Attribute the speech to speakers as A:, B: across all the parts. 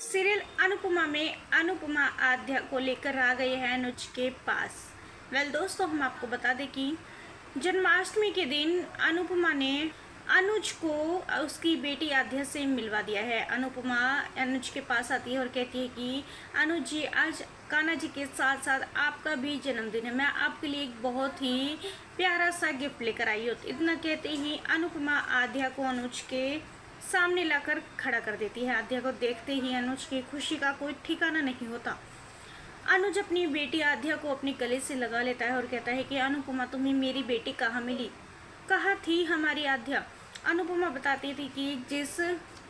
A: Serial Anupama में अनुपमा आद्या को लेकर आ गए हैं अनुज के पास। दोस्तों, हम आपको बता दें कि जन्माष्टमी के दिन अनुपमा ने अनुज को उसकी बेटी आद्या से मिलवा दिया है। अनुपमा अनुज के पास आती है और कहती है कि अनुज जी, आज कान्हा जी के साथ साथ आपका भी जन्मदिन है, मैं आपके लिए एक बहुत ही प्यारा सा गिफ्ट लेकर आई हूँ। इतना कहते ही अनुपमा आद्या को अनुज के सामने लाकर खड़ा कर देती है। आद्या को देखते ही अनुज की खुशी का कोई ठिकाना नहीं होता। अनुज अपनी बेटी आद्या को अपने गले से लगा लेता है और कहता है कि अनुपमा, तुम्हें मेरी बेटी कहाँ मिली, कहाँ थी हमारी आद्या। अनुपमा बताती थी कि जिस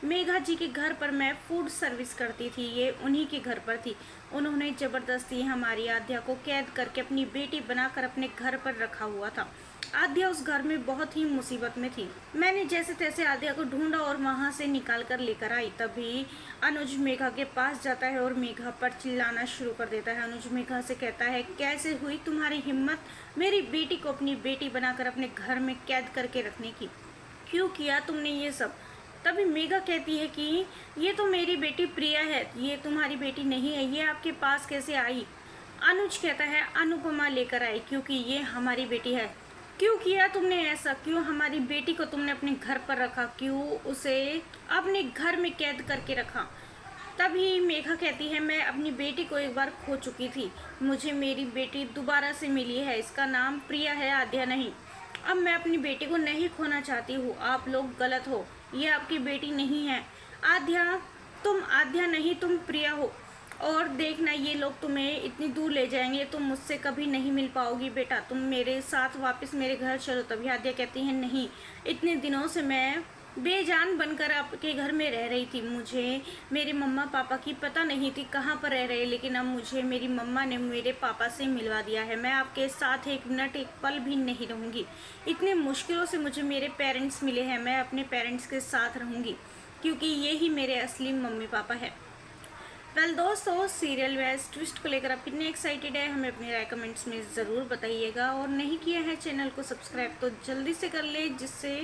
A: मेघा जी के घर पर मैं फूड सर्विस करती थी, ये उन्हीं के घर पर थी। उन्होंने जबरदस्ती हमारी आद्या को कैद करके अपनी बेटी बनाकर अपने घर पर रखा हुआ था। आद्या उस घर में बहुत ही मुसीबत में थी। मैंने जैसे तैसे आद्या को ढूंढा और वहां से निकाल कर लेकर आई। तभी अनुज मेघा के पास जाता है और मेघा पर चिल्लाना शुरू कर देता है। अनुज मेघा से कहता है, कैसे हुई तुम्हारी हिम्मत मेरी बेटी को अपनी बेटी बनाकर अपने घर में कैद करके रखने की, क्यों किया तुमने ये सब। तभी मेघा कहती है कि ये तो मेरी बेटी प्रिया है, ये तुम्हारी बेटी नहीं है, ये आपके पास कैसे आई। अनुज कहता है, अनुपमा लेकर आई, क्योंकि ये हमारी बेटी है। क्यों किया तुमने ऐसा, क्यों हमारी बेटी को तुमने अपने घर पर रखा, क्यों उसे अपने घर में कैद करके रखा। तभी मेघा कहती है, मैं अपनी बेटी को एक बार खो चुकी थी, मुझे मेरी बेटी दोबारा से मिली है, इसका नाम प्रिया है, आद्या नहीं। अब मैं अपनी बेटी को नहीं खोना चाहती हूँ, आप लोग गलत हो, ये आपकी बेटी नहीं है। आद्या, तुम आद्या नहीं, तुम प्रिया हो, और देखना ये लोग तुम्हें इतनी दूर ले जाएंगे, तुम मुझसे कभी नहीं मिल पाओगी बेटा, तुम मेरे साथ वापस मेरे घर चलो। तभी आद्या कहती है, नहीं, इतने दिनों से मैं बेजान बनकर आपके घर में रह रही थी, मुझे मेरे मम्मा पापा की पता नहीं थी कहाँ पर रह रहे, लेकिन अब मुझे मेरी मम्मा ने मेरे पापा से मिलवा दिया है, मैं आपके साथ एक मिनट एक पल भी नहीं रहूँगी। इतने मुश्किलों से मुझे मेरे पेरेंट्स मिले हैं, मैं अपने पेरेंट्स के साथ रहूँगी, क्योंकि ये ही मेरे असली मम्मी पापा है। दोस्तों, सीरियल में इस ट्विस्ट को लेकर आप कितने एक्साइटेड है, हमें अपने राय कमेंट्स में ज़रूर बताइएगा। और नहीं किया है चैनल को सब्सक्राइब तो जल्दी से कर ले, जिससे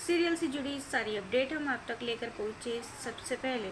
A: सीरियल से जुड़ी सारी अपडेट हम आप तक लेकर पहुँचे सबसे पहले।